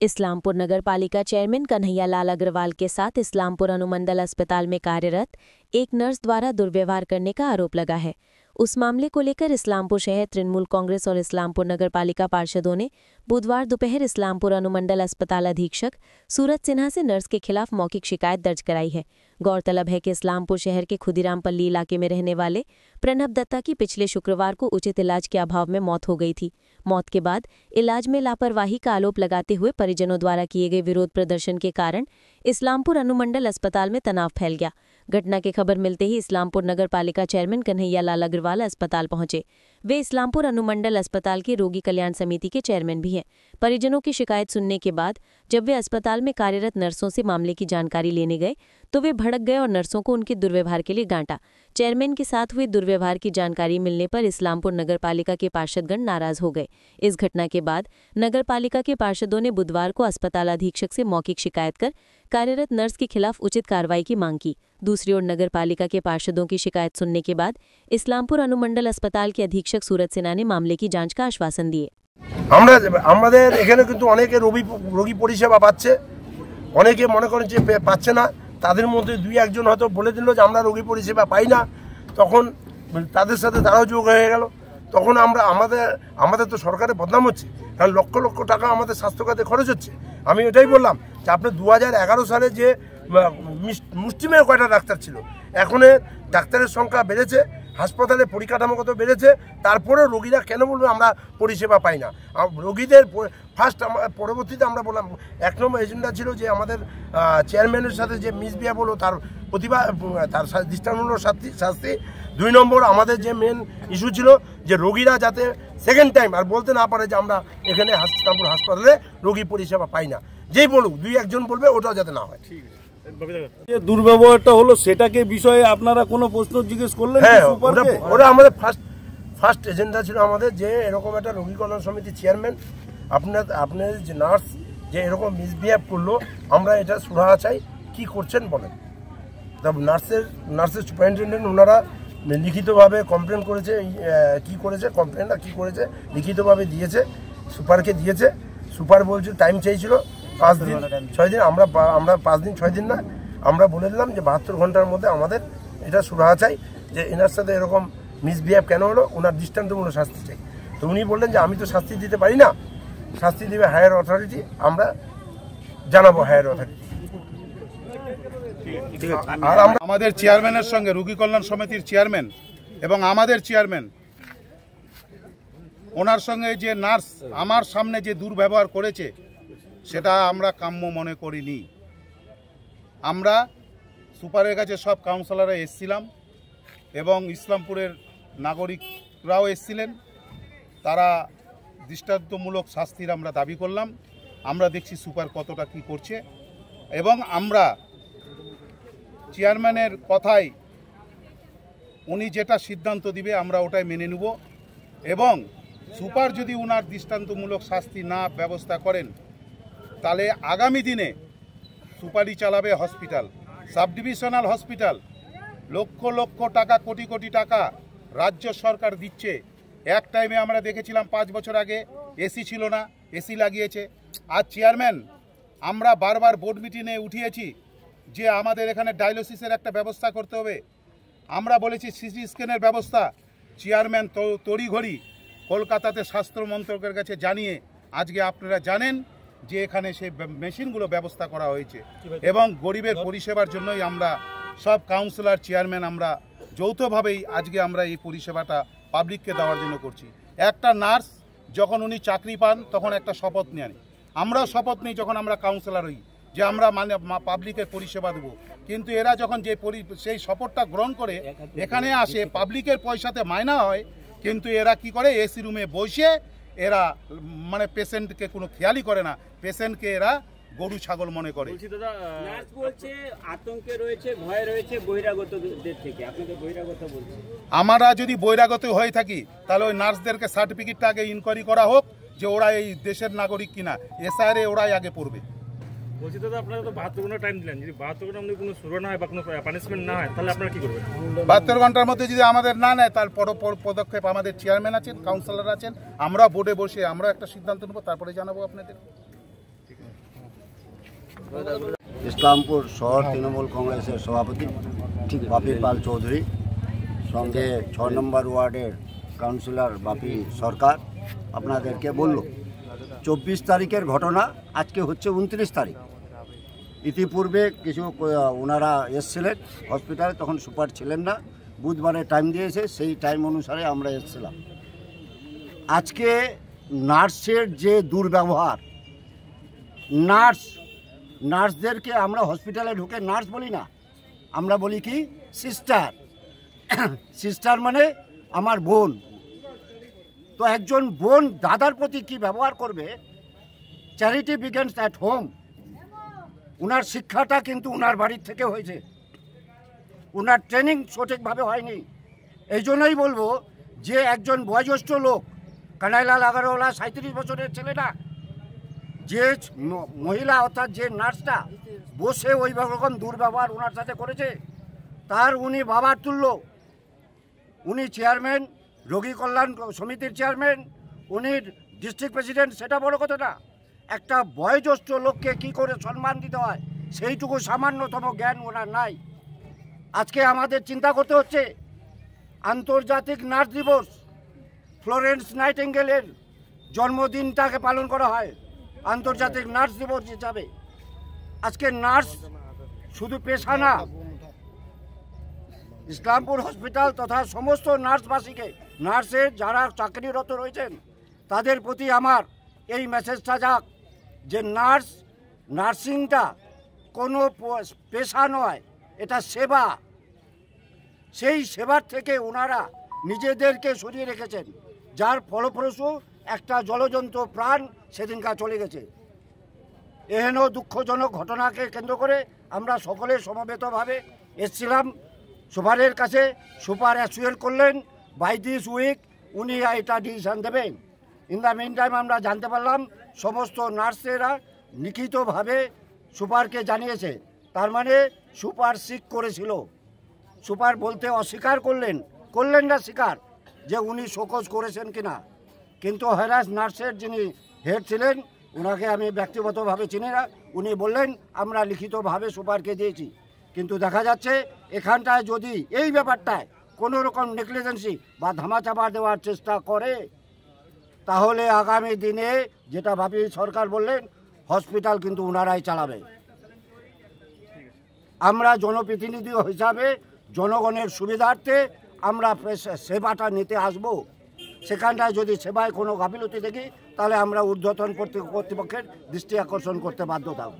इस्लामपुर नगर पालिका चेयरमैन कन्हैया लाल अग्रवाल के साथ इस्लामपुर अनुमंडल अस्पताल में कार्यरत एक नर्स द्वारा दुर्व्यवहार करने का आरोप लगा है। उस मामले को लेकर इस्लामपुर शहर तृणमूल कांग्रेस और इस्लामपुर नगर पालिका पार्षदों ने बुधवार दोपहर इस्लामपुर अनुमंडल अस्पताल अधीक्षक सूरज सिन्हा से नर्स के खिलाफ मौखिक शिकायत दर्ज कराई है। गौरतलब है कि इस्लामपुर शहर के खुदीरामपल्ली इलाके में रहने वाले प्रणब दत्ता की पिछले शुक्रवार को उचित इलाज के अभाव में मौत हो गई थी। मौत के बाद इलाज में लापरवाही का आरोप लगाते हुए परिजनों द्वारा किए गए विरोध प्रदर्शन के कारण इस्लामपुर अनुमंडल अस्पताल में तनाव फैल गया। घटना की खबर मिलते ही इस्लामपुर नगर पालिका चेयरमैन कन्हैया लाल अग्रवाल अस्पताल पहुंचे। वे इस्लामपुर अनुमंडल अस्पताल की रोगी कल्याण समिति के चेयरमैन भी हैं। परिजनों की शिकायत सुनने के बाद जब वे अस्पताल में कार्यरत नर्सों से मामले की जानकारी लेने गए तो वे भड़क गए और नर्सों को उनके दुर्व्यवहार के लिए डांटा। चेयरमैन के साथ हुए दुर्व्यवहार की जानकारी मिलने पर इस्लामपुर नगर पालिका के पार्षदगण नाराज हो गए। इस घटना के बाद नगर पालिका के पार्षदों ने बुधवार को अस्पताल अधीक्षक से मौखिक शिकायत कर कार्यरत नर्स के खिलाफ उचित कार्रवाई की मांग की। दूसरी ओर नगर पालिका के पार्षदों की शिकायत सुनने के बाद इस्लामपुर अनुमंडल अस्पताल के अधीक्षक सूरज सिन्हा ने मामले की जांच का आश्वासन दिए। আমাদের এখানে কিন্তু অনেকে রোগী পরিষেবা পাচ্ছে, অনেকে মনে করেন যে পাচ্ছে না। তাদের মধ্যে দুই একজন হয়তো বলে দিল যে আমরা রোগী পরিষেবা পাই না, তখন তাদের সাথে তারাও যোগ হয়ে গেল। তখন আমাদের তো সরকারের বদনাম হচ্ছে, কারণ লক্ষ লক্ষ টাকা আমাদের স্বাস্থ্য খাতে খরচ হচ্ছে। আমি এটাই বললাম যে আপনার 2011 সালে যে মুষ্টিমেয় কয়টা ডাক্তার ছিল, এখন ডাক্তারের সংখ্যা বেড়েছে, হাসপাতালে পরিকাঠামোগত বেড়েছে, তারপরেও রোগীরা কেন বলবে আমরা পরিষেবা পাই না। রোগীদের ফার্স্ট পরবর্তীতে আমরা বললাম 1 নম্বর এজেন্ডা ছিল যে আমাদের চেয়ারম্যানের সাথে যে মিসবিহেভ হলো তার তার দৃষ্টান্তমূলক শাস্তি। 2 নম্বর আমাদের যে মেন ইস্যু ছিল যে রোগীরা যাতে সেকেন্ড টাইম আর বলতে না পারে যে আমরা এখানে হাসপাতালে রোগী পরিষেবা পাই না। যেই বলুক, 2-1 জন বলবে, ওটাও যাতে না হয়। দুর্ব্যবহারটা হলো সেটাকে বিষয়ে আপনারা কোনো প্রশ্ন জিজ্ঞেস করলেন? হ্যাঁ, ওরা আমাদের ফার্স্ট এজেন্ডা ছিল আমাদের যে এরকম একটা রোগী কল্যাণ সমিতির চেয়ারম্যান আপনার যে নার্স যে এরকম মিসবিহেভ করলো, আমরা এটা সুরাহা চাই। কি করছেন বলেন। নার্সের সুপারিনটেন্ডেন্ট ওনারা লিখিতভাবে কমপ্লেন করেছে, কি করেছে কমপ্লেনটা কি করেছে লিখিতভাবে দিয়েছে, সুপারকে দিয়েছে। সুপার বলছে টাইম চাইছিল 5 দিন 6 দিন, আমরা 5 দিন 6 দিন না, আমরা বলে দিলাম যে 72 ঘন্টার মধ্যে আমাদের এটা সুরাহা চাই যে এনার সাথে এরকম মিসবিহেভ কেন হলো, ওনার দৃষ্টান্তমূলক শাস্তি চাই। তো উনি বললেন যে আমি তো শাস্তি দিতে পারি না, শাস্তি দেবে হায়ার অথরিটি, আমরা জানাবো হায়ার অথরিটি। আর আমাদের চেয়ারম্যানের সঙ্গে রোগী কল্যাণ সমিতির চেয়ারম্যান এবং আমাদের চেয়ারম্যান ওনার সঙ্গে যে নার্স আমার সামনে যে দুর্ব্যবহার করেছে সেটা আমরা কাম্য মনে করিনি। আমরা সুপারের কাছে সব কাউন্সিলররা এসেছিলাম এবং ইসলামপুরের নাগরিকরাও এসেছিলেন। তারা দৃষ্টান্তমূলক শাস্তির আমরা দাবি করলাম। আমরা দেখছি সুপার কতটা কি করছে এবং আমরা চেয়ারম্যানের কথাই উনি যেটা সিদ্ধান্ত দিবে আমরা ওটাই মেনে নেব এবং সুপার যদি ওনার দৃষ্টান্তমূলক শাস্তি না ব্যবস্থা করেন তাহলে আগামী দিনে সুপারি চালাবে hospital, sub divisional hospital. Lakh lakh টাকা, কোটি কোটি টাকা রাজ্য সরকার দিচ্ছে। এক টাইমে আমরা দেখেছিলাম 5 বছর আগে এসি ছিল না, এসি লাগিয়েছে। আর চেয়ারম্যান আমরা বারবার বোর্ড মিটিংয়ে উঠিয়েছি যে আমাদের এখানে ডায়ালিসিসের একটা ব্যবস্থা করতে হবে। আমরা বলেছি সিটি স্ক্যানের ব্যবস্থা। চেয়ারম্যান তড়িঘড়ি কলকাতাতে স্বাস্থ্য মন্ত্রকের কাছে জানিয়ে আজকে আপনারা জানেন যে এখানে সেই মেশিনগুলো ব্যবস্থা করা হয়েছে এবং গরিবের পরিষেবার জন্যই আমরা সব কাউন্সিলর চেয়ারম্যান আমরা যৌথভাবেই আজকে আমরা এই পরিষেবাটা পাবলিককে দেওয়ার জন্য করছি। একটা নার্স যখন উনি চাকরি পান তখন একটা শপথ নেন, আমরাও শপথ নিই যখন আমরা কাউন্সিলর হই যে আমরা পাবলিকের পরিষেবা দেবো। কিন্তু এরা যখন সেই শপথটা গ্রহণ করে এখানে আসে, পাবলিকের পয়সাতে মাইনা হয়, কিন্তু এরা কি করে এসি রুমে বসে এরা পেশেন্টকে কোনো খেয়ালই করে না, পেশেন্টকে এরা গরু ছাগল মনে করে। আতঙ্কে রয়েছে, ভয় রয়েছে বহিরাগতদের থেকে। আপনাদের বহিরাগত বলছে, আমরা যদি বহিরাগত হয়ে থাকি তাহলে ওই নার্সদেরকে সার্টিফিকেটটা আগে ইনকোয়ারি করা হোক যে ওরা এই দেশের নাগরিক কিনা, এসআইআরে ওরাই আগে পড়বে। বলছি দাদা, আপনারা তো 72 ঘন্টা টাইম দিলেন, যদি 72 ঘন্টার মধ্যে কোনো শুরু না হয় বা কোনো পানিশমেন্ট না হয় তাহলে আপনারা কি করবেন? 72 ঘন্টার মধ্যে যদি আমাদের না নেয় তার পদক্ষেপ আমাদের চেয়ারম্যান আছেন, কাউন্সিলর আছেন, আমরা বোর্ডে বসে আমরা একটা সিদ্ধান্ত নেব, তারপরে জানাবো আপনাদের। ইসলামপুর শহর তৃণমূল কংগ্রেসের সভাপতি বাপি পাল চৌধুরী, সঙ্গে 6 নম্বর ওয়ার্ডের কাউন্সিলর বাপি সরকার আপনাদেরকে বলল 24 তারিখের ঘটনা, আজকে হচ্ছে 29 তারিখ। ইতিপূর্বে কিছু ওনারা এসছিলেন হসপিটালে, তখন সুপার ছিলেন না, বুধবারে টাইম দিয়েছে, সেই টাইম অনুসারে আমরা এসছিলাম। আজকে নার্সের যে দুর্ব্যবহার, নার্সদেরকে আমরা হসপিটালে ঢুকে নার্স বলি না, আমরা বলি কি সিস্টার। সিস্টার মানে আমার বোন। তো একজন বোন দাদার প্রতি কি ব্যবহার করবে? Charity begins at home. উনার শিক্ষাটা কিন্তু উনার বাড়ির থেকে হয়েছে, উনার ট্রেনিং সঠিকভাবে হয়নি। এই জন্যই বলবো যে একজন বয়োজ্যেষ্ঠ লোক, কানাইলাল আগরওয়ালা 37 বছরের ছেলেটা, যে মহিলা অর্থাৎ যে নার্সটা বসে ওই রকম দুর্ব্যবহার ওনার সাথে করেছে, তার উনি বাবার তুল্য। উনি চেয়ারম্যান, রোগী কল্যাণ সমিতির চেয়ারম্যান, উনি ডিস্ট্রিক্ট প্রেসিডেন্ট, সেটা বড় কথা না। একটা বয়োজ্যেষ্ঠ লোককে কি করে সম্মান দিতে হয় সেইটুকু সামান্যতম জ্ঞান ওনার নাই। আজকে আমাদের চিন্তা করতে হচ্ছে, আন্তর্জাতিক নার্স দিবস, ফ্লোরেন্স নাইটিঙ্গেলের জন্মদিনটাকে পালন করা হয় আন্তর্জাতিক নার্স দিবস হিসাবে। আজকে নার্স শুধু পেশা না, ইসলামপুর হসপিটাল তথা সমস্ত নার্সবাসীকে, নার্সের যারা চাকরিরত রয়েছেন তাদের প্রতি আমার এই মেসেজটা যাক যে নার্সিংটা কোনো পেশা নয়, এটা সেবা। সেই সেবার থেকে ওনারা নিজেদেরকে সরিয়ে রেখেছেন, যার ফলপ্রসূ একটা জলজন্ত প্রাণ সেদিনকার চলে গেছে। এহেন দুঃখজনক ঘটনাকে কেন্দ্র করে আমরা সকলে সমবেতভাবে এসেছিলাম সুপারের কাছে। সুপার অ্যাসুয়ার করলেন বাই দিস উইক উনি এটা ডিসিশন দেবেন। ইন দ্য মেন টাইম আমরা জানতে পারলাম সমস্ত নার্সেরা লিখিতভাবে সুপারকে জানিয়েছে। তার মানে সুপার সিক করেছিল। সুপার বলতে অস্বীকার করলেন না স্বীকার যে উনি শোকজ করেছেন কিনা। কিন্তু হ্যারাস নার্সের যিনি হেড ছিলেন, ওনাকে আমি ব্যক্তিগতভাবে চিনি না, উনি বললেন আমরা লিখিতভাবে সুপারকে দিয়েছি। কিন্তু দেখা যাচ্ছে এখানটায় যদি এই ব্যাপারটায় কোনো রকম নেগলিজেন্সি বা ধামাচাপা দেওয়ার চেষ্টা করে, তাহলে আগামী দিনে যেটা ভাবি সরকার বললেন, হসপিটাল কিন্তু ওনারাই চালাবে। আমরা জনপ্রতিনিধি হিসাবে জনগণের সুবিধার্থে আমরা সেবাটা নিতে আসব। সেখানটায় যদি সেবায় কোনো গাফিলতি দেখি, তাহলে আমরা ঊর্ধ্বতন কর্তৃপক্ষের দৃষ্টি আকর্ষণ করতে বাধ্য থাকব।